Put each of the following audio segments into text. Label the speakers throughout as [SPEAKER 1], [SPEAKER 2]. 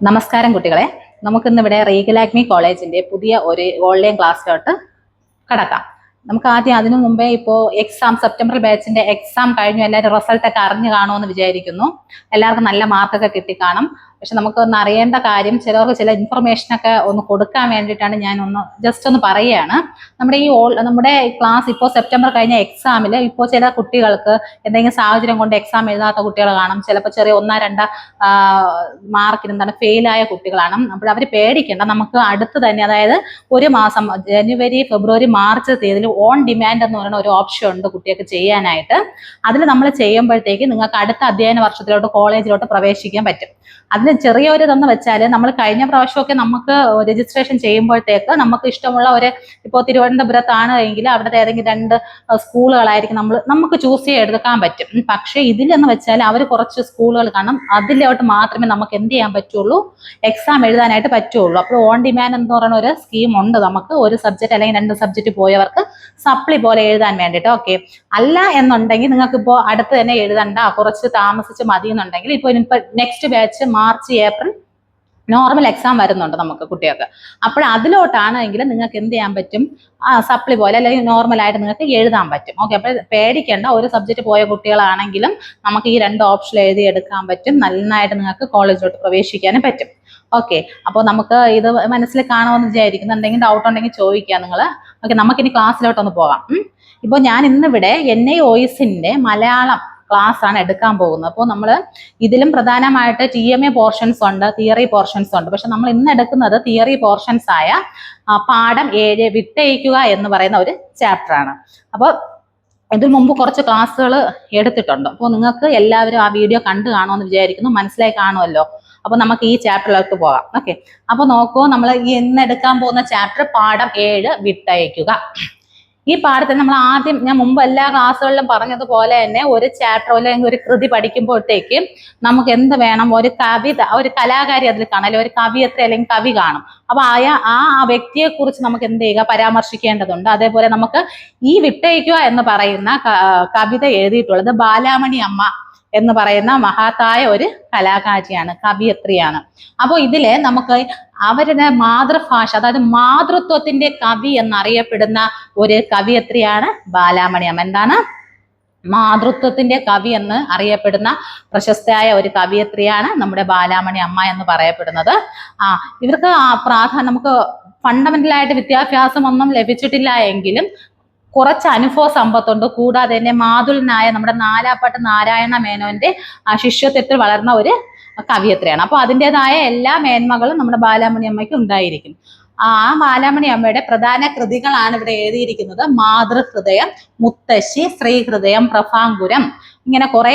[SPEAKER 1] നമസ്കാരം കുട്ടികളെ, നമുക്കിന്നിവിടെ Regal Acme കോളേജിന്റെ പുതിയ ഒരു ഓൺലൈൻ ക്ലാസ്സിലോട്ട് കടക്കാം. നമുക്ക് ആദ്യം അതിനു മുമ്പേ ഇപ്പോൾ സെപ്റ്റംബർ ബാച്ചിന്റെ എക്സാം കഴിഞ്ഞു, എല്ലാവരും റിസൾട്ട് ഒക്കെ അറിഞ്ഞു കാണുമെന്ന് വിചാരിക്കുന്നു. എല്ലാവർക്കും നല്ല മാർക്കൊക്കെ കിട്ടിക്കാണും. പക്ഷെ നമുക്കൊന്ന് അറിയേണ്ട കാര്യം, ചിലർക്ക് ചില ഇൻഫർമേഷനൊക്കെ ഒന്ന് കൊടുക്കാൻ വേണ്ടിയിട്ടാണ് ഞാൻ ജസ്റ്റ് ഒന്ന് പറയുകയാണ്. നമ്മുടെ ക്ലാസ് ഇപ്പോൾ സെപ്റ്റംബർ കഴിഞ്ഞ എക്സാമിൽ ഇപ്പോൾ ചില കുട്ടികൾക്ക് എന്തെങ്കിലും സാഹചര്യം കൊണ്ട് എക്സാം എഴുതാത്ത കുട്ടികൾ കാണും. ചിലപ്പോൾ ചെറിയ 1-2 മാർക്കിന് ഫെയിലായ കുട്ടികളാണ്. അപ്പോൾ അവർ പേടിക്കേണ്ട. നമുക്ക് അടുത്ത് തന്നെ, അതായത് ഒരു മാസം ജനുവരി, ഫെബ്രുവരി, മാർച്ച് തീയതിയിൽ ഓൺ ഡിമാൻഡ് എന്ന് പറയുന്ന ഒരു ഓപ്ഷൻ ഉണ്ട് കുട്ടികൾക്ക് ചെയ്യാനായിട്ട്. അതിൽ നമ്മൾ ചെയ്യുമ്പോഴത്തേക്ക് നിങ്ങൾക്ക് അടുത്ത അധ്യയന വർഷത്തിലോട്ട് കോളേജിലോട്ട് പ്രവേശിക്കാൻ പറ്റും. അതിന് ചെറിയൊരു ഇതെന്ന് വെച്ചാൽ, നമ്മൾ കഴിഞ്ഞ പ്രാവശ്യമൊക്കെ നമുക്ക് രജിസ്ട്രേഷൻ ചെയ്യുമ്പോഴത്തേക്ക് നമുക്ക് ഇഷ്ടമുള്ള ഇപ്പോൾ തിരുവനന്തപുരത്താണ് എങ്കിൽ അവിടുത്തെ ഏതെങ്കിലും 2 സ്കൂളുകളായിരിക്കും നമുക്ക് ചൂസ് ചെയ്തെടുക്കാൻ പറ്റും. പക്ഷെ ഇതിലെന്ന് വെച്ചാൽ അവർ കുറച്ച് സ്കൂളുകൾ കാണും, അതിലോട്ട് മാത്രമേ നമുക്ക് എന്ത് ചെയ്യാൻ പറ്റുള്ളൂ, എക്സാം എഴുതാനായിട്ട് പറ്റുള്ളൂ. അപ്പോൾ ഓൺ ഡിമാൻഡ് എന്ന് പറയുന്ന ഒരു സ്കീം ഉണ്ട്. നമുക്ക് ഒരു സബ്ജക്റ്റ് അല്ലെങ്കിൽ 2 സബ്ജക്റ്റ് പോയവർക്ക് സപ്ലി പോലെ എഴുതാൻ വേണ്ടിയിട്ട്. ഓക്കെ, അല്ല എന്നുണ്ടെങ്കിൽ നിങ്ങൾക്ക് ഇപ്പോൾ അടുത്ത് തന്നെ എഴുതണ്ട, കുറച്ച് താമസിച്ച് മതി എന്നുണ്ടെങ്കിൽ ഇപ്പോൾ next batch March, April normal exam വരുന്നുണ്ട് നമുക്ക് കുട്ടികൾക്ക്. അപ്പോൾ അതിലോട്ടാണെങ്കിൽ നിങ്ങൾക്ക് എന്ത് ചെയ്യാൻ പറ്റും, സപ്ലി പോലെ അല്ലെങ്കിൽ നോർമലായിട്ട് നിങ്ങൾക്ക് എഴുതാൻ പറ്റും. ഓക്കെ, അപ്പോൾ പേടിക്കേണ്ട. ഒരു സബ്ജക്റ്റ് പോയ കുട്ടികളാണെങ്കിലും നമുക്ക് ഈ 2 ഓപ്ഷൻ എഴുതിയെടുക്കാൻ പറ്റും. നന്നായിട്ട് നിങ്ങൾക്ക് കോളേജിലോട്ട് പ്രവേശിക്കാനും പറ്റും. ഓക്കെ, അപ്പോൾ നമുക്ക് ഇത് മനസ്സിൽ കാണുമെന്ന് വിചാരിക്കുന്നു. എന്തെങ്കിലും ഡൗട്ട് ഉണ്ടെങ്കിൽ ചോദിക്കുക നിങ്ങൾ. ഓക്കെ, നമുക്കിനി ക്ലാസ്സിലോട്ടൊന്ന് പോകാം. ഇപ്പോൾ ഞാൻ ഇന്നിവിടെ NIOS-ന്റെ മലയാളം ക്ലാസ് ആണ് എടുക്കാൻ പോകുന്നത്. അപ്പോൾ നമ്മൾ ഇതിലും പ്രധാനമായിട്ട് TMA പോർഷൻസ് ഉണ്ട്, തിയറി പോർഷൻസ് ഉണ്ട്. പക്ഷെ നമ്മൾ ഇന്ന് എടുക്കുന്നത് തിയറി പോർഷൻസ് ആയ പാഠം 7 വിട്ടയക്കുക എന്ന് പറയുന്ന ഒരു ചാപ്റ്റർ ആണ്. അപ്പോൾ ഇതിനു മുമ്പ് കുറച്ച് ക്ലാസ്സുകൾ എടുത്തിട്ടുണ്ട്. അപ്പോൾ നിങ്ങൾക്ക് എല്ലാവരും ആ വീഡിയോ കണ്ടു കാണുമെന്ന് വിചാരിക്കുന്നു, മനസ്സിലായി കാണുമല്ലോ. അപ്പോൾ നമുക്ക് ഈ ചാപ്റ്ററിലേക്ക് പോകാം. ഓക്കെ, അപ്പോൾ നോക്കൂ, നമ്മൾ ഇന്ന് എടുക്കാൻ പോകുന്ന ചാപ്റ്റർ പാഠം 7 വിട്ടയക്കുക. ഈ പാഠത്തിൽ നമ്മൾ ആദ്യം, ഞാൻ മുമ്പ് എല്ലാ ക്ലാസ്സുകളിലും പറഞ്ഞതുപോലെ തന്നെ, ഒരു ചാപ്റ്റർ അല്ലെങ്കിൽ ഒരു കൃതി പഠിക്കുമ്പോഴത്തേക്ക് നമുക്ക് എന്ത് വേണം, ഒരു കവിത, ഒരു കലാകാരി അതിൽ കാണാം, അല്ലെങ്കിൽ ഒരു കവിയത്രി അല്ലെങ്കിൽ കവി കാണും. അപ്പൊ ആ വ്യക്തിയെ കുറിച്ച് നമുക്ക് എന്ത് ചെയ്യുക, പരാമർശിക്കേണ്ടതുണ്ട്. അതേപോലെ നമുക്ക് ഈ വിട്ടയക്കുക എന്ന് പറയുന്ന കവിത എഴുതിയിട്ടുള്ളത് ബാലാമണി അമ്മ എന്ന് പറയുന്ന മഹത്തായ ഒരു കലാകാരിയാണ്, കവിയത്രിയാണ്. അപ്പോൾ ഇതില് നമുക്ക് അവരുടെ മാതൃഭാഷ, അതായത് മാതൃത്വത്തിന്റെ കവി എന്നറിയപ്പെടുന്ന ഒരു കവിയത്രിയാണ് ബാലാമണി അമ്മ. എന്താണ്? മാതൃത്വത്തിന്റെ കവി എന്ന് അറിയപ്പെടുന്ന പ്രശസ്തയായ ഒരു കവിയത്രിയാണ് നമ്മുടെ ബാലാമണി അമ്മ എന്ന് പറയപ്പെടുന്നത്. ഇവർക്ക് നമുക്ക് ഫണ്ടമെന്റലായിട്ട് വിദ്യാഭ്യാസം ലഭിച്ചിട്ടില്ല എങ്കിലും കുറച്ച് അനുഭവ സമ്പത്തുണ്ട്. കൂടാതെ തന്നെ മാതുലനായ നമ്മുടെ നാലാപ്പാട്ട് നാരായണ മേനോന്റെ ശിഷ്യത്വത്തിൽ വളർന്ന ഒരു കവിയത്രിയാണ്. അപ്പൊ അതിൻ്റെതായ എല്ലാ മേന്മകളും നമ്മുടെ ബാലാമണി അമ്മയ്ക്ക് ഉണ്ടായിരിക്കും. ആ ബാലാമണി അമ്മയുടെ പ്രധാന കൃതികളാണ് ഇവിടെ എഴുതിയിരിക്കുന്നത്. മാതൃഹൃദയം, മുത്തശ്ശി, ശ്രീഹൃദയം, പ്രഭാങ്കുരം, ഇങ്ങനെ കുറെ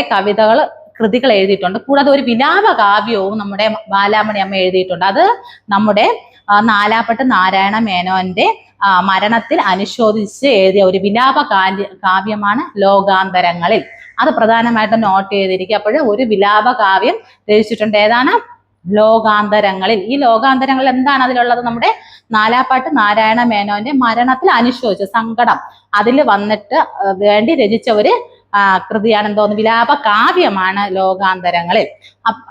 [SPEAKER 1] കൃതികൾ എഴുതിയിട്ടുണ്ട്. കൂടാതെ ഒരു വിലാപ കാവ്യവും നമ്മുടെ ബാലാമണി അമ്മ എഴുതിയിട്ടുണ്ട്. അത് നമ്മുടെ നാലാപ്പാട്ട് നാരായണ മേനോന്റെ മരണത്തിൽ അനുശോചിച്ച് എഴുതിയ ഒരു വിലാപ കാവ്യമാണ് ലോകാന്തരങ്ങളിൽ. അത് പ്രധാനമായിട്ടും നോട്ട് ചെയ്തിരിക്കുക. അപ്പോൾ ഒരു വിലാപ കാവ്യം രചിച്ചിട്ടുണ്ട്. ഏതാണ്? ലോകാന്തരങ്ങളിൽ. ഈ ലോകാന്തരങ്ങളിൽ എന്താണ് അതിലുള്ളത്? നമ്മുടെ നാലാപ്പാട്ട് നാരായണ മേനോന്റെ മരണത്തിൽ അനുശോചിച്ച സങ്കടം അതിൽ വന്നിട്ട് വേണ്ടി രചിച്ച ഒരു കൃതിയാണ്. എന്തോന്ന്? വിലാപ കാവ്യമാണ് ലോകാന്തരങ്ങളിൽ.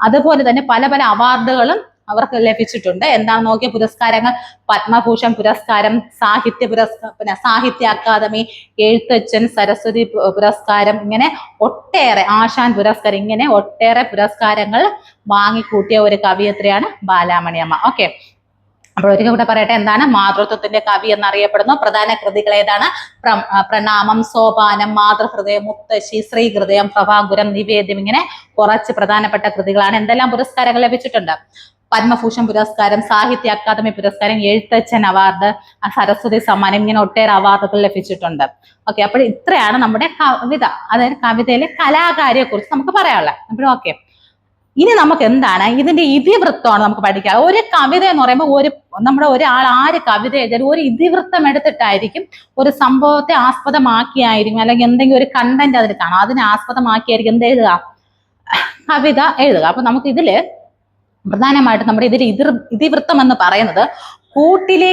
[SPEAKER 1] അതുപോലെ തന്നെ പല പല അവാർഡുകളും അവർക്ക് ലഭിച്ചിട്ടുണ്ട്. എന്താണ് നോക്കിയ പുരസ്കാരങ്ങൾ? പത്മഭൂഷൺ പുരസ്കാരം, സാഹിത്യ അക്കാദമി, എഴുത്തച്ഛൻ സരസ്വതി പുരസ്കാരം, ഇങ്ങനെ ഒട്ടേറെ, ആശാൻ പുരസ്കാരം, ഇങ്ങനെ ഒട്ടേറെ പുരസ്കാരങ്ങൾ വാങ്ങിക്കൂട്ടിയ ഒരു കവിയത്രിയാണ് ബാലാമണി അമ്മ. ഓക്കെ, അപ്പോൾ ഒരിക്കൽ കൂടെ പറയട്ടെ, എന്താണ്? മാതൃത്വത്തിന്റെ കവി എന്നറിയപ്പെടുന്നു. പ്രധാന കൃതികൾ ഏതാണ്? പ്രണാമം, സോപാനം, മാതൃഹൃദയം, മുത്തശ്ശി, ശ്രീഹൃദയം, പ്രഭാങ്കുരം, നിവേദ്യം, ഇങ്ങനെ കുറച്ച് പ്രധാനപ്പെട്ട കൃതികളാണ്. എന്തെല്ലാം പുരസ്കാരങ്ങൾ ലഭിച്ചിട്ടുണ്ട്? പത്മഭൂഷൺ പുരസ്കാരം, സാഹിത്യ അക്കാദമി പുരസ്കാരം, എഴുത്തച്ഛൻ അവാർഡ്, സരസ്വതി സമ്മാനം, ഇങ്ങനെ ഒട്ടേറെ അവാർഡുകൾ ലഭിച്ചിട്ടുണ്ട്. ഓക്കെ, അപ്പോൾ ഇത്രയാണ് നമ്മുടെ കവിത, അതായത് കവിതയിലെ കലാകാരിയെ കുറിച്ച് നമുക്ക് പറയാനുള്ളത്. അപ്പോൾ ഓക്കെ, ഇനി നമുക്ക് എന്താണ് ഇതിന്റെ ഇതിവൃത്തമാണ് നമുക്ക് പഠിക്കുക. ഒരു കവിത എന്ന് പറയുമ്പോൾ നമ്മുടെ ഒരാൾ ആര് കവിത എഴുതിയാലും ഒരു ഇതിവൃത്തം എടുത്തിട്ടായിരിക്കും, ഒരു സംഭവത്തെ ആസ്പദമാക്കിയായിരിക്കും, അല്ലെങ്കിൽ എന്തെങ്കിലും ഒരു കണ്ടന്റ് അതിൽ കാണാം, അതിനെ ആസ്പദമാക്കിയായിരിക്കും എന്ത് എഴുതുക, കവിത എഴുതുക. അപ്പൊ നമുക്ക് ഇതില് പ്രധാനമായിട്ട് നമ്മുടെ ഇതിവൃത്തം എന്ന് പറയുന്നത് കൂട്ടിലെ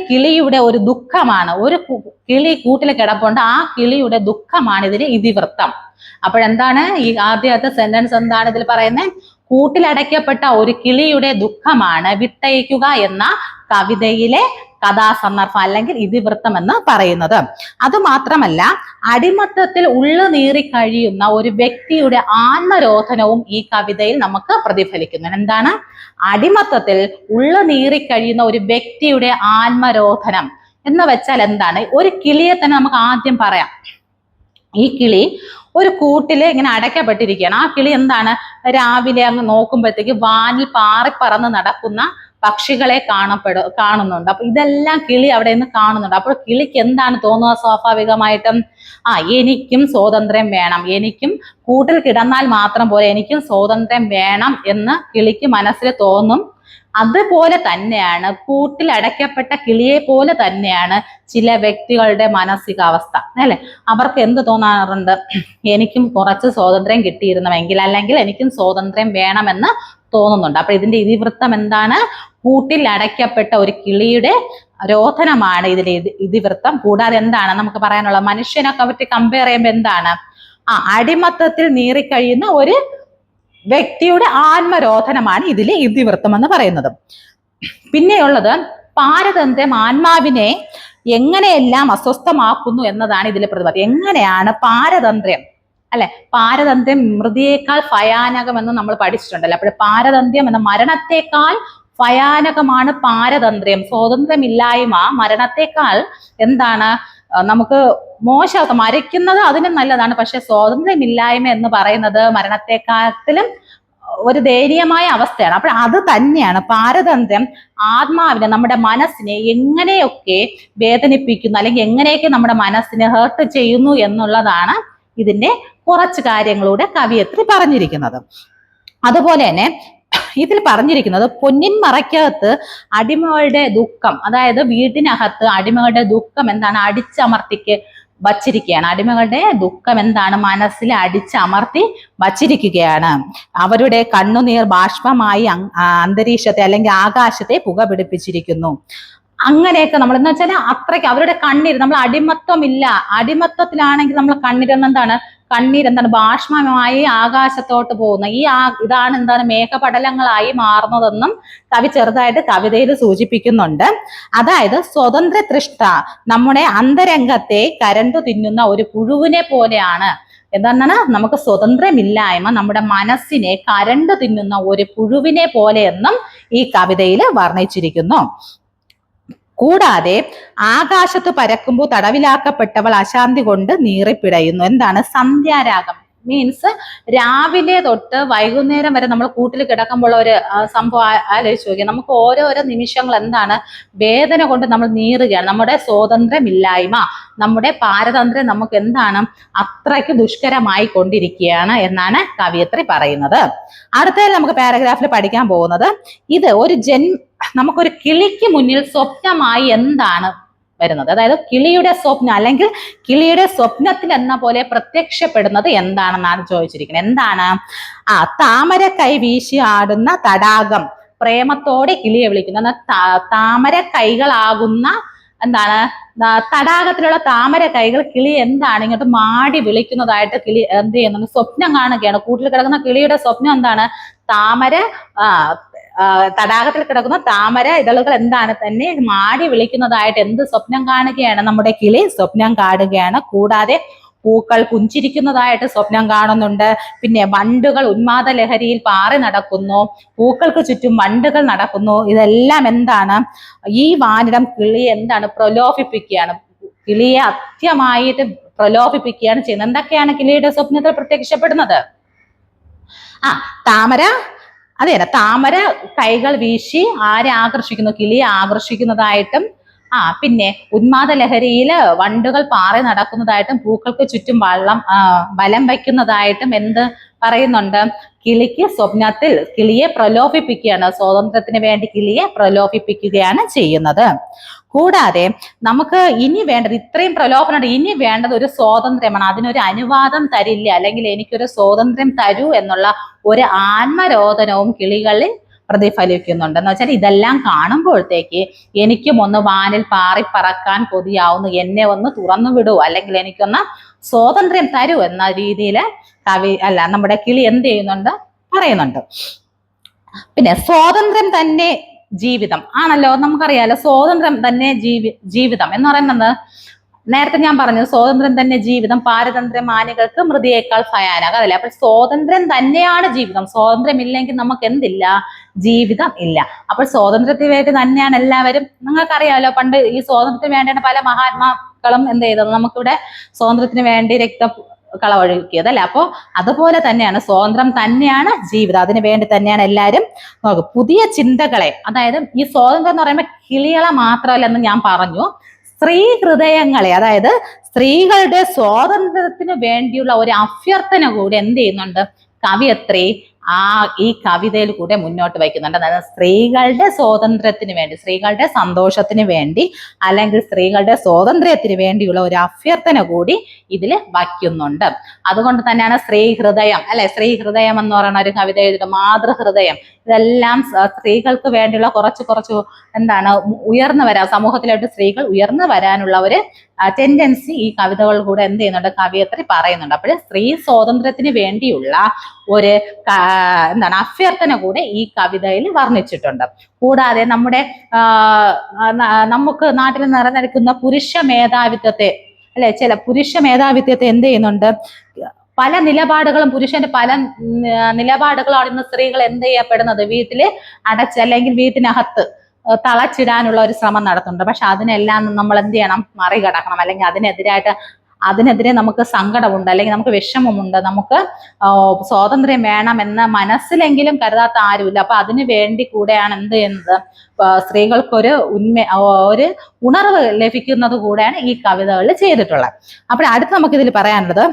[SPEAKER 1] കിളിയുടെ ഒരു ദുഃഖമാണ്. ഒരു കിളി കൂട്ടിൽ കിടപ്പുണ്ട്, ആ കിളിയുടെ ദുഃഖമാണ് ഇതിൽ ഇതിവൃത്തം. അപ്പോഴെന്താണ് ഈ ആദ്യത്തെ സെന്റൻസ്? എന്താണ് ഇതിൽ പറയുന്നത്? കൂട്ടിലടയ്ക്കപ്പെട്ട ഒരു കിളിയുടെ ദുഃഖമാണ് വിട്ടയക്കുക എന്ന കവിതയിലെ കഥാസന്ദർഭം അല്ലെങ്കിൽ ഇതിവൃത്തം എന്ന് പറയുന്നത്. അതുമാത്രമല്ല, അടിമത്തത്തിൽ ഉള്ളു നീറി കഴിയുന്ന ഒരു വ്യക്തിയുടെ ആത്മരോധനവും ഈ കവിതയിൽ നമുക്ക് പ്രതിഫലിക്കുന്നു. എന്താണ്? അടിമത്തത്തിൽ ഉള്ളു നീറി കഴിയുന്ന ഒരു വ്യക്തിയുടെ ആത്മരോധനം എന്ന് വെച്ചാൽ എന്താണ്? ഒരു കിളിയെ തന്നെ നമുക്ക് ആദ്യം പറയാം. ഈ കിളി ഒരു കൂട്ടില് ഇങ്ങനെ അടയ്ക്കപ്പെട്ടിരിക്കുകയാണ്. ആ കിളി എന്താണ്? രാവിലെ അങ്ങ് നോക്കുമ്പോഴത്തേക്ക് വാനിൽ പാറിപ്പറന്ന് നടക്കുന്ന പക്ഷികളെ കാണുന്നുണ്ട്. അപ്പൊ ഇതെല്ലാം കിളി അവിടെ നിന്ന് കാണുന്നുണ്ട്. അപ്പോൾ കിളിക്ക് എന്താണ് തോന്നുക? സ്വാഭാവികമായിട്ടും എനിക്കും സ്വാതന്ത്ര്യം വേണം, എനിക്കും കൂട്ടിൽ കിടന്നാൽ മാത്രം പോലെ എനിക്കും സ്വാതന്ത്ര്യം വേണം എന്ന് കിളിക്ക് മനസ്സിൽ തോന്നും. അതുപോലെ തന്നെയാണ് കൂട്ടിൽ അടയ്ക്കപ്പെട്ട കിളിയെ പോലെ തന്നെയാണ് ചില വ്യക്തികളുടെ മാനസികാവസ്ഥ, അല്ലെ? അവർക്ക് എന്ത് തോന്നാറുണ്ട്? എനിക്കും കുറച്ച് സ്വാതന്ത്ര്യം കിട്ടിയിരുന്നുവെങ്കിൽ, അല്ലെങ്കിൽ എനിക്കും സ്വാതന്ത്ര്യം വേണമെന്ന് തോന്നുന്നുണ്ട്. അപ്പൊ ഇതിന്റെ ഇതിവൃത്തം എന്താണ്? കൂട്ടിൽ അടയ്ക്കപ്പെട്ട ഒരു കിളിയുടെ രോധനമാണ് ഇതിന്റെ ഇതിവൃത്തം. കൂടാതെ എന്താണ് നമുക്ക് പറയാനുള്ളത്? മനുഷ്യനൊക്കെ പറ്റി കമ്പയർ ചെയ്യുമ്പോൾ എന്താണ്? അടിമത്തത്തിൽ നീറിക്കഴിയുന്ന ഒരു വ്യക്തിയുടെ ആത്മരോധനമാണ് ഇതിലെ ഇതിവൃത്തം എന്ന് പറയുന്നത്. പിന്നെയുള്ളത് പാരതന്ത്ര്യം ആത്മാവിനെ എങ്ങനെയെല്ലാം അസ്വസ്ഥമാക്കുന്നു എന്നതാണ് ഇതിലെ പ്രതിപാദ്യം. എങ്ങനെയാണ് പാരതന്ത്ര്യം, അല്ലെ? പാരതന്ത്ര്യം മൃതിയേക്കാൾ ഭയാനകം എന്ന് നമ്മൾ പഠിച്ചിട്ടുണ്ടല്ലോ. അപ്പോൾ പാരതന്ത്ര്യം എന്ന മരണത്തെക്കാൾ ഭയാനകമാണ് പാരതന്ത്ര്യം. സ്വാതന്ത്ര്യമില്ലായ്മ മരണത്തെക്കാൾ എന്താണ് നമുക്ക് മോശം. മരിക്കുന്നത് അതിനും നല്ലതാണ്, പക്ഷെ സ്വാതന്ത്ര്യമില്ലായ്മ എന്ന് പറയുന്നത് മരണത്തെക്കാട്ടിലും ഒരു ദയനീയമായ അവസ്ഥയാണ്. അപ്പോൾ അത് തന്നെയാണ് പാരതന്ത്ര്യം ആത്മാവിനെ, നമ്മുടെ മനസ്സിനെ എങ്ങനെയൊക്കെ വേദനിപ്പിക്കുന്നു, അല്ലെങ്കിൽ എങ്ങനെയൊക്കെ നമ്മുടെ മനസ്സിനെ ഹേർട്ട് ചെയ്യുന്നു എന്നുള്ളതാണ് ഇതിന്റെ കുറച്ച് കാര്യങ്ങളൂടെ കവിയത്രി പറഞ്ഞിരിക്കുന്നത്. അതുപോലെ തന്നെ ഇതിൽ പറഞ്ഞിരിക്കുന്നത് പൊന്നിൻ മറയ്ക്കകത്ത് അടിമകളുടെ ദുഃഖം, അതായത് വീട്ടിനകത്ത് അടിമകളുടെ ദുഃഖം എന്താണ്? അടിച്ചമർത്തിക്ക് വച്ചിരിക്കുകയാണ്. അടിമകളുടെ ദുഃഖം എന്താണ്? മനസ്സിൽ അടിച്ചമർത്തി വച്ചിരിക്കുകയാണ്. അവരുടെ കണ്ണുനീർ ബാഷ്പമായി അന്തരീക്ഷത്തെ അല്ലെങ്കിൽ ആകാശത്തെ പുക പിടിപ്പിച്ചിരിക്കുന്നു. അങ്ങനെയൊക്കെ നമ്മൾ എന്ന് വെച്ചാൽ അത്രയ്ക്ക് അവരുടെ കണ്ണീര്, നമ്മൾ അടിമത്തത്തിലാണെങ്കിൽ നമ്മൾ കണ്ണീരെന്ന് എന്താണ്? കണ്ണീർ എന്താണ്? ബാഷ്പമായി ആകാശത്തോട്ട് പോകുന്ന ഇതാണ് എന്താണ്? മേഘപടലങ്ങളായി മാറുന്നതെന്നും കവി ചെറുതായിട്ട് കവിതയിൽ സൂചിപ്പിക്കുന്നുണ്ട്. അതായത് സ്വതന്ത്ര തൃഷ്ണ നമ്മുടെ അന്തരംഗത്തെ കരണ്ടു തിന്നുന്ന ഒരു പുഴുവിനെ പോലെയാണ്. എന്താണ്? നമുക്ക് സ്വതന്ത്രമില്ലായ്മ നമ്മുടെ മനസ്സിനെ കരണ്ടു തിന്നുന്ന ഒരു പുഴുവിനെ പോലെയെന്നും ഈ കവിതയിൽ വർണ്ണിച്ചിരിക്കുന്നു. കൂടാതെ ആകാശത്ത് പരക്കുമ്പോൾ തടവിലാക്കപ്പെട്ടവൾ അശാന്തി കൊണ്ട് നീറിപ്പിടയുന്നു. എന്താണ്? സന്ധ്യാരാഗം മീൻസ് രാവിലെ തൊട്ട് വൈകുന്നേരം വരെ നമ്മൾ കൂട്ടിൽ കിടക്കുമ്പോൾ ഒരു സംഭവം ആലോചിച്ച് നോക്കിയാൽ നമുക്ക് ഓരോരോ നിമിഷങ്ങൾ എന്താണ്? വേദന കൊണ്ട് നമ്മൾ നീറുകയാണ്. നമ്മുടെ സ്വാതന്ത്ര്യമില്ലായ്മ, നമ്മുടെ പാരതന്ത്ര്യം നമുക്ക് എന്താണ്? അത്രയ്ക്ക് ദുഷ്കരമായി കൊണ്ടിരിക്കുകയാണ് എന്നാണ് കവിയത്രി പറയുന്നത്. അടുത്തതിൽ നമുക്ക് പാരഗ്രാഫിൽ പഠിക്കാൻ പോകുന്നത് ഇത് നമുക്കൊരു കിളിക്ക് മുന്നിൽ സ്വപ്നമായി എന്താണ് വരുന്നത്? അതായത് കിളിയുടെ സ്വപ്നം അല്ലെങ്കിൽ കിളിയുടെ സ്വപ്നത്തിൽ എന്ന പോലെ പ്രത്യക്ഷപ്പെടുന്നത് എന്താണെന്നാണ് ചോദിച്ചിരിക്കുന്നത്. എന്താണ്? താമര കൈ വീശി ആടുന്ന തടാകം പ്രേമത്തോടെ കിളിയെ വിളിക്കുന്ന താമര കൈകളാകുന്ന എന്താണ്? തടാകത്തിലുള്ള താമര കൈകൾ കിളി എന്താണ്? ഇങ്ങോട്ട് മാടി വിളിക്കുന്നതായിട്ട് കിളി എന്ത് ചെയ്യുന്നു? സ്വപ്നം കാണുകയാണ്. കൂട്ടിൽ കിടക്കുന്ന കിളിയുടെ സ്വപ്നം എന്താണ്? തടാകത്തിൽ കിടക്കുന്ന താമര ഇതളുകൾ എന്താണ്? തന്നെ മാടി വിളിക്കുന്നതായിട്ട് എന്ത് സ്വപ്നം കാണുകയാണ്? നമ്മുടെ കിളി സ്വപ്നം കാണുകയാണ്. കൂടാതെ പൂക്കൾ പുഞ്ചിരിക്കുന്നതായിട്ട് സ്വപ്നം കാണുന്നുണ്ട്. പിന്നെ വണ്ടുകൾ ഉന്മാദ ലഹരിയിൽ പാറി നടക്കുന്നു. പൂക്കൾക്ക് ചുറ്റും വണ്ടുകൾ നടക്കുന്നു. ഇതെല്ലാം എന്താണ്? ഈ വാനിടം കിളിയെ എന്താണ്? പ്രലോഭിപ്പിക്കുകയാണ്. കിളിയെ അത്യമായിട്ട് പ്രലോഭിപ്പിക്കുകയാണ് ചെയ്യുന്നത്. എന്തൊക്കെയാണ് കിളിയുടെ സ്വപ്നത്തിൽ പ്രത്യക്ഷപ്പെടുന്നത്? താമര കൈകൾ വീശി ആരെ ആകർഷിക്കുന്നു? കിളിയെ ആകർഷിക്കുന്നതായിട്ടും പിന്നെ ഉന്മാദ ലഹരിയില് വണ്ടുകൾ പാറി നടക്കുന്നതായിട്ടും പൂക്കൾക്ക് ചുറ്റും വലം വയ്ക്കുന്നതായിട്ടും എന്ത് പറയുന്നുണ്ട്? കിളിക്ക് സ്വപ്നത്തിൽ കിളിയെ പ്രലോഭിപ്പിക്കുകയാണ്. സ്വാതന്ത്ര്യത്തിന് വേണ്ടി കിളിയെ പ്രലോഭിപ്പിക്കുകയാണ് ചെയ്യുന്നത്. കൂടാതെ നമുക്ക് ഇനി വേണ്ടത് ഇത്രയും പ്രലോഭനമുണ്ട്, ഇനി വേണ്ടത് ഒരു സ്വാതന്ത്ര്യമാണ്. അതിനൊരു അനുവാദം തരില്ല, അല്ലെങ്കിൽ എനിക്കൊരു സ്വാതന്ത്ര്യം തരൂ എന്നുള്ള ഒരു ആത്മരോധനവും കിളികളിൽ പ്രതിഫലിക്കുന്നുണ്ട്. എന്ന് വെച്ചാൽ ഇതെല്ലാം കാണുമ്പോഴത്തേക്ക് എനിക്കും ഒന്ന് വാനിൽ പാറിപ്പറക്കാൻ കൊതിയാവുന്നു, എന്നെ ഒന്ന് തുറന്നു വിടൂ, അല്ലെങ്കിൽ എനിക്കൊന്ന് സ്വാതന്ത്ര്യം തരൂ എന്ന രീതിയിൽ നമ്മുടെ കിളി എന്ത് ചെയ്യുന്നുണ്ട്? പറയുന്നുണ്ട്. പിന്നെ സ്വാതന്ത്ര്യം തന്നെ ജീവിതം ആണല്ലോ, നമുക്കറിയാലോ സ്വാതന്ത്ര്യം തന്നെ ജീവിതം എന്ന് പറയുന്നത് നേരത്തെ ഞാൻ പറഞ്ഞു സ്വാതന്ത്ര്യം തന്നെ ജീവിതം, പാരതന്ത്ര്യം മാനികൾക്ക് മൃതിയേക്കാൾ ഭയാനകം, അതല്ലേ? അപ്പൊ സ്വാതന്ത്ര്യം തന്നെയാണ് ജീവിതം. സ്വാതന്ത്ര്യം ഇല്ലെങ്കിൽ നമുക്ക് എന്തില്ല? ജീവിതം ഇല്ല. അപ്പോൾ സ്വാതന്ത്ര്യത്തിന് വേണ്ടി തന്നെയാണ് എല്ലാവരും, നിങ്ങൾക്കറിയാലോ പണ്ട് ഈ സ്വാതന്ത്ര്യത്തിന് വേണ്ടിയാണ് പല മഹാത്മാക്കളും എന്ത് ചെയ്തത്, നമുക്കിവിടെ സ്വാതന്ത്ര്യത്തിന് വേണ്ടി കളവൊഴുക്കിയത്, അല്ലെ? അപ്പോൾ അതുപോലെ തന്നെയാണ് സ്വാതന്ത്ര്യം തന്നെയാണ് ജീവിതം, അതിനു വേണ്ടി തന്നെയാണ് എല്ലാവരും നോക്കും പുതിയ ചിന്തകളെ. അതായത് ഈ സ്വാതന്ത്ര്യം എന്ന് പറയുമ്പോൾ കിളികളെ മാത്രമല്ലെന്ന് ഞാൻ പറഞ്ഞു, സ്ത്രീ ഹൃദയങ്ങളെ, അതായത് സ്ത്രീകളുടെ സ്വാതന്ത്ര്യത്തിന് വേണ്ടിയുള്ള ഒരു അഭ്യർത്ഥന കൂടി എന്ത് ചെയ്യുന്നുണ്ട് കവിയത്രി ഈ കവിതയിൽ കൂടെ മുന്നോട്ട് വയ്ക്കുന്നുണ്ട്. അതായത് സ്ത്രീകളുടെ സ്വാതന്ത്ര്യത്തിന് വേണ്ടി, സ്ത്രീകളുടെ സന്തോഷത്തിന് വേണ്ടി, അല്ലെങ്കിൽ സ്ത്രീകളുടെ സ്വാതന്ത്ര്യത്തിന് വേണ്ടിയുള്ള ഒരു അഭ്യർത്ഥന കൂടി ഇതിൽ വയ്ക്കുന്നുണ്ട്. അതുകൊണ്ട് തന്നെയാണ് സ്ത്രീ ഹൃദയം, അല്ലെ? സ്ത്രീ ഹൃദയം എന്ന് പറയുന്ന ഒരു കവിത എഴുതിയിട്ട്, മാതൃഹൃദയം, ഇതെല്ലാം സ്ത്രീകൾക്ക് വേണ്ടിയുള്ള കുറച്ച് എന്താണ് ഉയർന്നു വരാൻ, സമൂഹത്തിലായിട്ട് സ്ത്രീകൾ ഉയർന്നു വരാനുള്ള ഒരു ടെൻഡൻസി ഈ കവിതകൾ കൂടെ എന്ത് ചെയ്യുന്നുണ്ട് കവിയത്രി പറയുന്നുണ്ട്. അപ്പോൾ സ്ത്രീ സ്വാതന്ത്ര്യത്തിന് വേണ്ടിയുള്ള ഒരു എന്താണ് അഭ്യർത്ഥന കൂടെ ഈ കവിതയിൽ വർണ്ണിച്ചിട്ടുണ്ട്. കൂടാതെ നമുക്ക് നാട്ടിൽ നിറഞ്ഞിരിക്കുന്ന പുരുഷ മേധാവിത്വത്തെ, അല്ലെ? ചില പുരുഷ മേധാവിത്വത്തെ എന്ത് ചെയ്യുന്നുണ്ട്, പല നിലപാടുകളും, പുരുഷന്റെ പല നിലപാടുകളാണ് ഇന്ന് സ്ത്രീകൾ എന്ത് ചെയ്യപ്പെടുന്നത്, വീട്ടില് അല്ലെങ്കിൽ വീട്ടിനകത്ത് തളച്ചിടാനുള്ള ഒരു ശ്രമം നടത്തുന്നുണ്ട്. പക്ഷെ അതിനെല്ലാം നമ്മൾ എന്ത് ചെയ്യണം, മറികടക്കണം. അല്ലെങ്കിൽ അതിനെതിരെ നമുക്ക് സങ്കടമുണ്ട്, അല്ലെങ്കിൽ നമുക്ക് വിഷമമുണ്ട്, നമുക്ക് സ്വാതന്ത്ര്യം വേണമെന്ന് മനസ്സിലെങ്കിലും കരുതാത്ത ആരുമില്ല. അപ്പൊ അതിനു വേണ്ടി കൂടെയാണ് എന്ത് ചെയ്യുന്നത്, സ്ത്രീകൾക്കൊരു ഒരു ഉണർവ് ലഭിക്കുന്നത് കൂടെയാണ് ഈ കവിതകളിൽ ചെയ്തിട്ടുള്ളത്. അപ്പോൾ അടുത്ത് നമുക്ക് ഇതിൽ പറയാനുള്ളത്,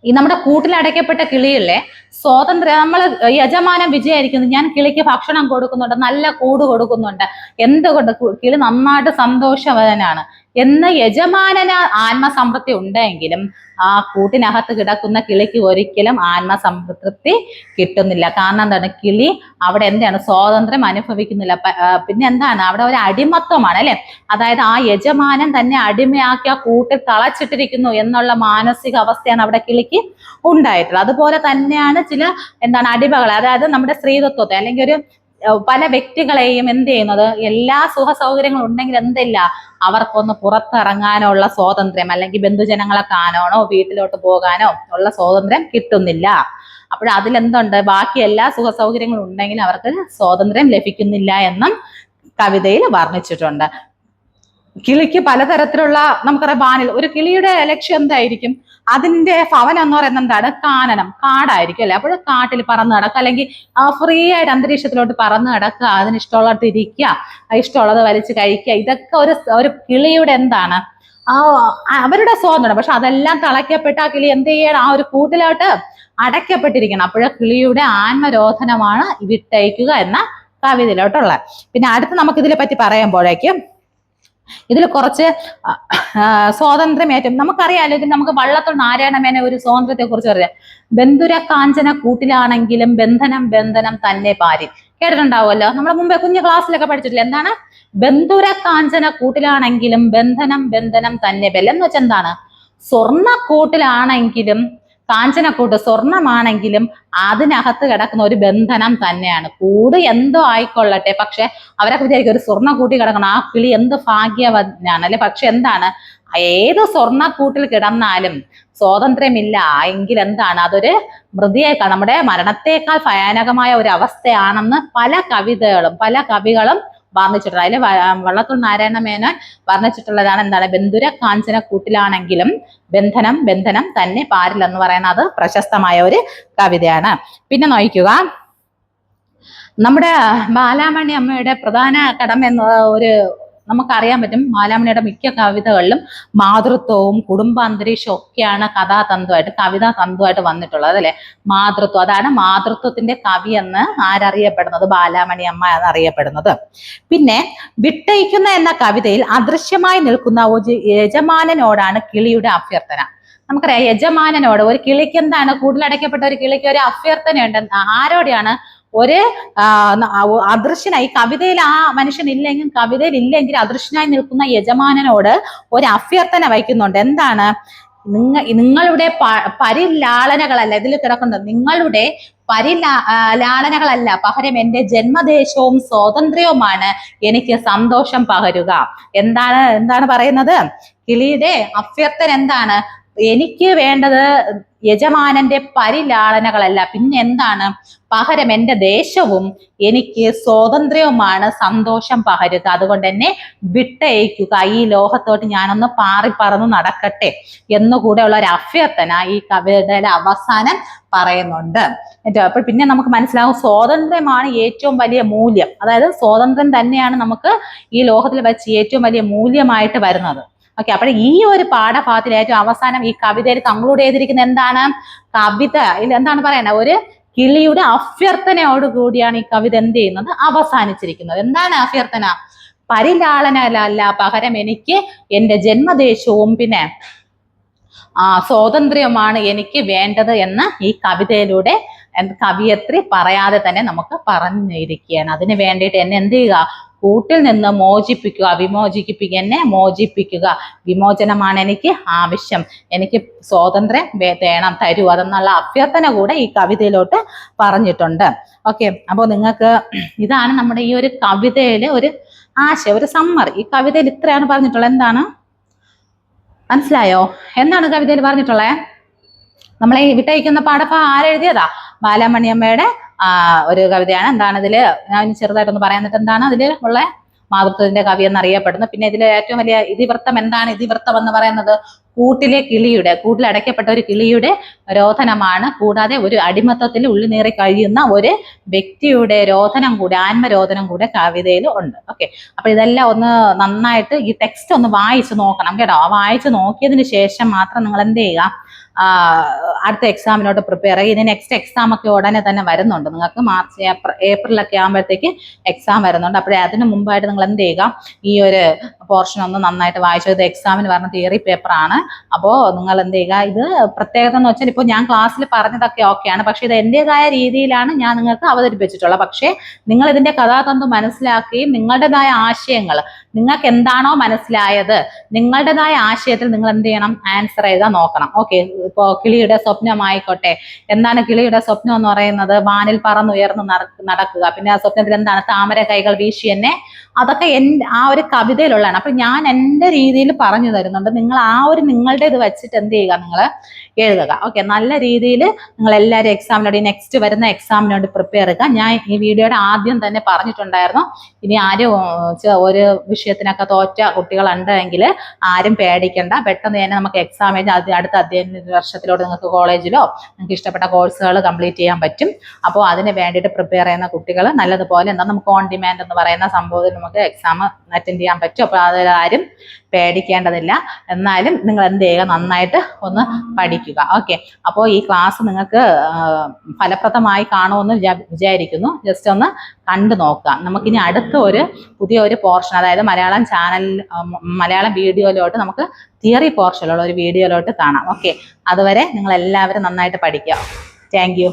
[SPEAKER 1] ഈ നമ്മുടെ കൂട്ടിലടയ്ക്കപ്പെട്ട കിളിയിലെ സ്വാതന്ത്ര്യം, നമ്മൾ യജമാനം വിജയായിരിക്കുന്നു, ഞാൻ കിളിക്ക് ഭക്ഷണം കൊടുക്കുന്നുണ്ട്, നല്ല കൂട് കൊടുക്കുന്നുണ്ട്, എന്തുകൊണ്ട് കിളി നന്നായിട്ട് സന്തോഷവാനാണ് എന്ന് യജമാനന് ആത്മസംതൃപ്തി ഉണ്ടെങ്കിലും ആ കൂട്ടിനകത്ത് കിടക്കുന്ന കിളിക്ക് ഒരിക്കലും ആത്മസംതൃപ്തി കിട്ടുന്നില്ല. കാരണം എന്താണ്, കിളി അവിടെ എന്താണ് സ്വാതന്ത്ര്യം അനുഭവിക്കുന്നില്ല. പിന്നെ എന്താണ്, അവിടെ ഒരു അടിമത്വമാണ്, അല്ലെ? അതായത് ആ യജമാനൻ തന്നെ അടിമയാക്കി ആ കൂട്ടിൽ തളച്ചിട്ടിരിക്കുന്നു എന്നുള്ള മാനസിക അവസ്ഥയാണ് അവിടെ കിളിക്ക് ഉണ്ടായിട്ടുള്ളത്. അതുപോലെ തന്നെയാണ് ചില അടിമകളെ, അതായത് നമ്മുടെ സ്ത്രീത്വത്തെ അല്ലെങ്കിൽ പല വ്യക്തികളെയും എന്ത് ചെയ്യുന്നത്, എല്ലാ സുഖ സൗകര്യങ്ങളും ഉണ്ടെങ്കിൽ എന്തില്ല, അവർക്കൊന്ന് പുറത്തിറങ്ങാനുള്ള സ്വാതന്ത്ര്യം, അല്ലെങ്കിൽ ബന്ധുജനങ്ങളെ കാണാനോ വീട്ടിലോട്ട് പോകാനോ ഉള്ള സ്വാതന്ത്ര്യം കിട്ടുന്നില്ല. അപ്പോൾ അതിലെന്തുണ്ട്, ബാക്കി എല്ലാ സുഖ സൗകര്യങ്ങളും ഉണ്ടെങ്കിൽ അവർക്ക് സ്വാതന്ത്ര്യം ലഭിക്കുന്നില്ല എന്നും കവിതയിൽ വർണ്ണിച്ചിട്ടുണ്ട്. കിളിക്ക് പലതരത്തിലുള്ള, നമുക്കറിയാം വാനിൽ ഒരു കിളിയുടെ ലക്ഷ്യം എന്തായിരിക്കും, അതിന്റെ ഭവനം എന്ന് പറയുന്നത് എന്താണ്, കാടായിരിക്കും, അല്ലെ? അപ്പോൾ കാട്ടിൽ പറന്ന് നടക്കുക, അല്ലെങ്കിൽ ഫ്രീ ആയിട്ട് അന്തരീക്ഷത്തിലോട്ട് പറന്ന് നടക്കുക, അതിന് ഇഷ്ടമുള്ളത് ഇരിക്കുക, ഇഷ്ടമുള്ളത് വലിച്ച് കഴിക്കുക, ഇതൊക്കെ ഒരു കിളിയുടെ എന്താണ് അവരുടെ സ്വാതന്ത്ര്യം. പക്ഷെ അതെല്ലാം തളയ്ക്കപ്പെട്ട ആ കിളി എന്ത് ചെയ്യണം, ആ ഒരു കൂട്ടിലോട്ട് അടയ്ക്കപ്പെട്ടിരിക്കണം. അപ്പോഴ കിളിയുടെ ആത്മരോധനമാണ് വിട്ടയക്കുക എന്ന കവിതയിലോട്ടുള്ള. പിന്നെ അടുത്ത് നമുക്ക് ഇതിനെ പറ്റി പറയുമ്പോഴേക്കും ഇതിൽ കുറച്ച് സ്വാതന്ത്ര്യം നമുക്കറിയാലോ, ഇത് നമുക്ക് വള്ളത്തോൾ നാരായണമേനെ ഒരു സ്വാതന്ത്ര്യത്തെ കുറിച്ച് പറയാം. ബന്ധുര കാഞ്ചന കൂട്ടിലാണെങ്കിലും ബന്ധനം തന്നെ പാരി, കേട്ടിട്ടുണ്ടാവുമല്ലോ, നമ്മൾ മുമ്പേ കുഞ്ഞു ക്ലാസ്സിലൊക്കെ പഠിച്ചിട്ടില്ല. എന്താണ് ബന്ധുര കാഞ്ചന കൂട്ടിലാണെങ്കിലും ബന്ധനം തന്നെ ബലം എന്ന് വെച്ചാൽ എന്താണ്, സ്വർണ്ണക്കൂട്ടിലാണെങ്കിലും കാഞ്ചനക്കൂട്ട് സ്വർണമാണെങ്കിലും അതിനകത്ത് കിടക്കുന്ന ഒരു ബന്ധനം തന്നെയാണ്. കൂട് എന്തോ ആയിക്കൊള്ളട്ടെ, പക്ഷെ അവരൊക്കെ വിചാരിക്കും ഒരു സ്വർണ്ണ കൂട്ടി കിടക്കണം, ആ കിളി എന്ത് ഭാഗ്യവനാണ്, അല്ലെ? പക്ഷെ എന്താണ്, ഏത് സ്വർണ്ണക്കൂട്ടിൽ കിടന്നാലും സ്വാതന്ത്ര്യമില്ല എങ്കിൽ എന്താണ്, അതൊരു മൃതിയേക്കാൾ, നമ്മുടെ മരണത്തെക്കാൾ ഭയാനകമായ ഒരു അവസ്ഥയാണെന്ന് പല കവികളും വർണ്ണിച്ചിട്ടുള്ളത്. അതിൽ വള്ളത്തോൾ നാരായണ മേനോൻ വർണ്ണിച്ചിട്ടുള്ളതാണ് എന്താണ്, ബന്ധുര കാഞ്ചന കൂട്ടിലാണെങ്കിലും ബന്ധനം തന്നെ പാരില്ലെന്ന് പറയുന്നത് അത് പ്രശസ്തമായ ഒരു കവിതയാണ്. പിന്നെ നോക്കുക, നമ്മുടെ ബാലാമണി അമ്മയുടെ പ്രധാന കടമ എന്ന നമുക്കറിയാൻ പറ്റും, ബാലാമണിയുടെ മിക്ക കവിതകളിലും മാതൃത്വവും കുടുംബാന്തരീക്ഷവും ഒക്കെയാണ് കവിതാ തന്തുവായിട്ട് വന്നിട്ടുള്ളത്, അല്ലെ? മാതൃത്വം, അതാണ് മാതൃത്വത്തിന്റെ കവി എന്ന് ആരറിയപ്പെടുന്നത്, ബാലാമണി അമ്മ എന്നറിയപ്പെടുന്നത്. പിന്നെ വിട്ടയിക്കുന്ന എന്ന കവിതയിൽ അദൃശ്യമായി നിൽക്കുന്ന ഒരു യജമാനനോടാണ് കിളിയുടെ അഭ്യർത്ഥന. നമുക്കറിയാം, യജമാനനോട് ഒരു കിളിക്ക് എന്താണ്, കൂട്ടിലടയ്ക്കപ്പെട്ട ഒരു കിളിക്ക് ഒരു അഭ്യർത്ഥനയുണ്ട്. ആരോടെയാണ്, ഒരു അദൃശ്യനായി, കവിതയിൽ ആ മനുഷ്യൻ ഇല്ലെങ്കിൽ അദൃശ്യനായി നിൽക്കുന്ന യജമാനനോട് ഒരു അഭ്യർത്ഥന വയ്ക്കുന്നുണ്ട്. എന്താണ്, നിങ്ങളുടെ പരിലാളനകളല്ല ഇതിൽ കിടക്കുന്നത്, നിങ്ങളുടെ ലാളനകളല്ല, പകരം എൻ്റെ ജന്മദേശവും സ്വാതന്ത്ര്യവുമാണ് എനിക്ക് സന്തോഷം പകരുക. എന്താണ് പറയുന്നത്? കിളിയുടെ അഭ്യർത്ഥന എന്താണ്? എനിക്ക് വേണ്ടത് യജമാനന്റെ പരിലാളനകളല്ല, പിന്നെ എന്താണ്? പകരം എൻ്റെ ദേശവും എനിക്ക് സ്വാതന്ത്ര്യവുമാണ് സന്തോഷം പകരുക. അതുകൊണ്ട് എന്നെ വിട്ടയക്കുക, ഈ ലോകത്തോട്ട് ഞാനൊന്ന് പാറിപ്പറന്ന് നടക്കട്ടെ എന്നുകൂടെയുള്ള ഒരു അഭ്യർത്ഥന ഈ കവിതയുടെ അവസാനം പറയുന്നുണ്ട്. അപ്പോൾ പിന്നെ നമുക്ക് മനസ്സിലാവും സ്വാതന്ത്ര്യമാണ് ഏറ്റവും വലിയ മൂല്യം. അതായത് സ്വാതന്ത്ര്യം തന്നെയാണ് നമുക്ക് ഈ ലോകത്തിൽ വെച്ച് ഏറ്റവും വലിയ മൂല്യമായിട്ട് വരുന്നത്. ഓക്കെ, അപ്പോൾ ഈ ഒരു പാഠഭാഗത്തിൽ ഏറ്റവും അവസാനം ഈ കവിതയിൽ കൺക്ലൂഡ് ചെയ്തിരിക്കുന്ന എന്താണ്? കവിത എന്താണ് പറയുന്നത്? ഒരു കിളിയുടെ അഭ്യർത്ഥനയോട് കൂടിയാണ് ഈ കവിത എന്ത് ചെയ്യുന്നത്? അവസാനിച്ചിരിക്കുന്നത്. എന്താണ് അഭ്യർത്ഥന? പരിലാളനല്ല, പകരം എനിക്ക് എൻ്റെ ജന്മദേശവും പിന്നെ സ്വാതന്ത്ര്യമാണ് എനിക്ക് വേണ്ടത് എന്ന് ഈ കവിതയിലൂടെ കവിയത്രി പറയാതെ തന്നെ നമുക്ക് പറഞ്ഞിരിക്കുകയാണ്. അതിന് വേണ്ടിയിട്ട് എന്നെ എന്ത് ചെയ്യുക? കൂട്ടിൽ നിന്ന് മോചിപ്പിക്കുക, എന്നെ മോചിപ്പിക്കുക. വിമോചനമാണ് എനിക്ക് ആവശ്യം, എനിക്ക് സ്വാതന്ത്ര്യം തരൂ അതെന്നുള്ള അഭ്യർത്ഥന കൂടെ ഈ കവിതയിലോട്ട് പറഞ്ഞിട്ടുണ്ട്. ഓക്കെ, അപ്പോൾ നിങ്ങൾക്ക് ഇതാണ് നമ്മുടെ ഈ ഒരു കവിതയിലെ ഒരു ആശയം, ഒരു സമ്മറി. ഈ കവിതയിൽ ഇത്രയാണ് പറഞ്ഞിട്ടുള്ളത്. എന്താണ് മനസ്സിലായോ? എന്താണ് കവിതയിൽ പറഞ്ഞിട്ടുള്ളത്? നമ്മളെ വിട്ടയക്കുന്ന പാഠഭാഗം ആരെഴുതിയതാ? ബാലമണിയമ്മയുടെ ഒരു കവിതയാണ്. എന്താണ് ഇതില്? ഞാൻ ചെറുതായിട്ടൊന്ന് പറയാൻ. എന്നിട്ട് എന്താണ് അതിൽ ഉള്ള മാതൃത്വത്തിന്റെ കവി എന്നറിയപ്പെടുന്നു. പിന്നെ ഇതിലെ ഏറ്റവും വലിയ ഇതിവൃത്തം എന്താണ്? ഇതിവൃത്തം എന്ന് പറയുന്നത് കൂട്ടിൽ അടയ്ക്കപ്പെട്ട ഒരു കിളിയുടെ രോധനമാണ്. കൂടാതെ ഒരു അടിമത്തത്തിൽ ഉള്ളിനേറി കഴിയുന്ന ഒരു വ്യക്തിയുടെ രോധനം കൂടെ, ആത്മരോധനം കൂടെ കവിതയിൽ ഉണ്ട്. ഓക്കെ, അപ്പൊ ഇതെല്ലാം ഒന്ന് നന്നായിട്ട് ഈ ടെക്സ്റ്റ് ഒന്ന് വായിച്ചു നോക്കണം കേട്ടോ. വായിച്ചു നോക്കിയതിന് ശേഷം മാത്രം നിങ്ങൾ എന്ത് ചെയ്യുക? അടുത്ത എക്സാമിനോട്ട് പ്രിപ്പയർ ചെയ്യുക. ഇനി നെക്സ്റ്റ് എക്സാം ഒക്കെ ഉടനെ തന്നെ വരുന്നുണ്ട്. നിങ്ങൾക്ക് മാർച്ച് ഏപ്രിലൊക്കെ ആകുമ്പോഴത്തേക്ക് എക്സാം വരുന്നുണ്ട്. അപ്പോഴേ അതിന് മുമ്പായിട്ട് നിങ്ങൾ എന്ത് ചെയ്യുക? ഈ ഒരു പോർഷൻ ഒന്ന് നന്നായിട്ട് വായിച്ചു. ഇത് എക്സാമിന് പറഞ്ഞ തിയറി പേപ്പറാണ്. അപ്പോൾ നിങ്ങൾ എന്ത് ചെയ്യുക? ഇത് പ്രത്യേകത എന്ന് വെച്ചാൽ ഇപ്പോൾ ഞാൻ ക്ലാസ്സിൽ പറഞ്ഞതൊക്കെ ഓക്കെയാണ്, പക്ഷെ ഇത് എൻ്റെതായ രീതിയിലാണ് ഞാൻ നിങ്ങൾക്ക് അവതരിപ്പിച്ചിട്ടുള്ളത്. പക്ഷേ നിങ്ങൾ ഇതിന്റെ കഥാതന്തു മനസ്സിലാക്കുകയും നിങ്ങളുടേതായ ആശയങ്ങൾ, നിങ്ങൾക്ക് എന്താണോ മനസ്സിലായത്, നിങ്ങളുടേതായ ആശയത്തിൽ നിങ്ങൾ എന്ത് ചെയ്യണം? ആൻസർ എഴുതാൻ നോക്കണം. ഓക്കെ, ഇപ്പോൾ കിളിയുടെ സ്വപ്നമായിക്കോട്ടെ. എന്താണ് കിളിയുടെ സ്വപ്നം എന്ന് പറയുന്നത്? വാനിൽ പറന്നുയർന്ന് നടക്കുക. പിന്നെ ആ സ്വപ്നത്തിൽ എന്താണ്? താമര കൈകൾ വീശി എന്നെ. അതൊക്കെ ആ ഒരു കവിതയിലുള്ളതാണ്. അപ്പൊ ഞാൻ എൻ്റെ രീതിയിൽ പറഞ്ഞു തരുന്നുണ്ട്. നിങ്ങൾ ആ ഒരു നിങ്ങളുടെ ഇത് വെച്ചിട്ട് എന്ത് ചെയ്യുക? നിങ്ങൾ എഴുതുക. ഓക്കെ, നല്ല രീതിയിൽ നിങ്ങൾ എല്ലാവരും എക്സാമിനോട്, നെക്സ്റ്റ് വരുന്ന എക്സാമിനോട് പ്രിപ്പയർ ചെയ്യുക. ഞാൻ ഈ വീഡിയോയുടെ ആദ്യം തന്നെ പറഞ്ഞിട്ടുണ്ടായിരുന്നു, ഇനി ആരും ഒരു വിഷയത്തിനൊക്കെ തോറ്റ കുട്ടികളുണ്ടെങ്കിൽ ആരും പേടിക്കണ്ട. പെട്ടെന്ന് തന്നെ നമുക്ക് എക്സാം എഴുതി അടുത്ത അധ്യയന വർഷത്തിലോട്ട് നിങ്ങൾക്ക് കോളേജിലോ നിങ്ങൾക്ക് ഇഷ്ടപ്പെട്ട കോഴ്സുകൾ കംപ്ലീറ്റ് ചെയ്യാൻ പറ്റും. അപ്പോൾ അതിന് വേണ്ടിയിട്ട് പ്രിപ്പയർ ചെയ്യുന്ന കുട്ടികൾ നല്ലതുപോലെ എന്താ നമുക്ക് ഓൺ ഡിമാൻഡ് എന്ന് പറയുന്ന സംഭവത്തിൽ നമുക്ക് എക്സാം അറ്റൻഡ് ചെയ്യാൻ പറ്റും. അപ്പോൾ അതിലാരും പേടിക്കേണ്ടതില്ല. എന്നാലും നിങ്ങൾ എന്ത് ചെയ്യുക? നന്നായിട്ട് ഒന്ന് പഠിക്കുക. ഓക്കെ, അപ്പോൾ ഈ ക്ലാസ് നിങ്ങൾക്ക് ഫലപ്രദമായി കാണുമെന്ന് വിചാരിക്കുന്നു. ജസ്റ്റ് ഒന്ന് കണ്ടു നോക്കുക. നമുക്കിനി അടുത്ത പുതിയ ഒരു പോർഷൻ, അതായത് മലയാളം വീഡിയോയിലോട്ട് നമുക്ക് തിയറി പോർഷനിലുള്ള ഒരു വീഡിയോയിലോട്ട് കാണാം. ഓക്കെ, അതുവരെ നിങ്ങൾ എല്ലാവരും നന്നായിട്ട് പഠിക്കുക. Thank you.